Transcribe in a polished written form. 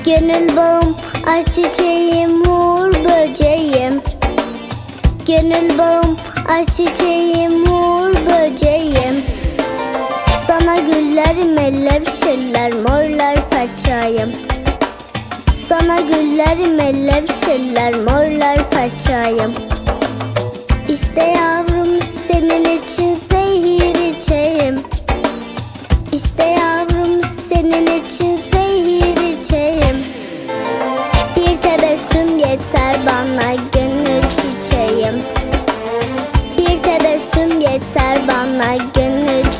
Gönül bağım, aşk çiçeğim, uğur böceğim. Gönül bağım, aşk çiçeğim, uğur böceğim. Sana güller, mellevşirler, morlar saçayım. Sana güller, mellevşirler, morlar saçayım. İşte yavrum, senin için zehir içeyim. İşte yavrum, senin için zehir içeyim. Bir tebessüm yeter bana gönül çiçeğim. Bir tebessüm yeter bana gönül çiçeğim.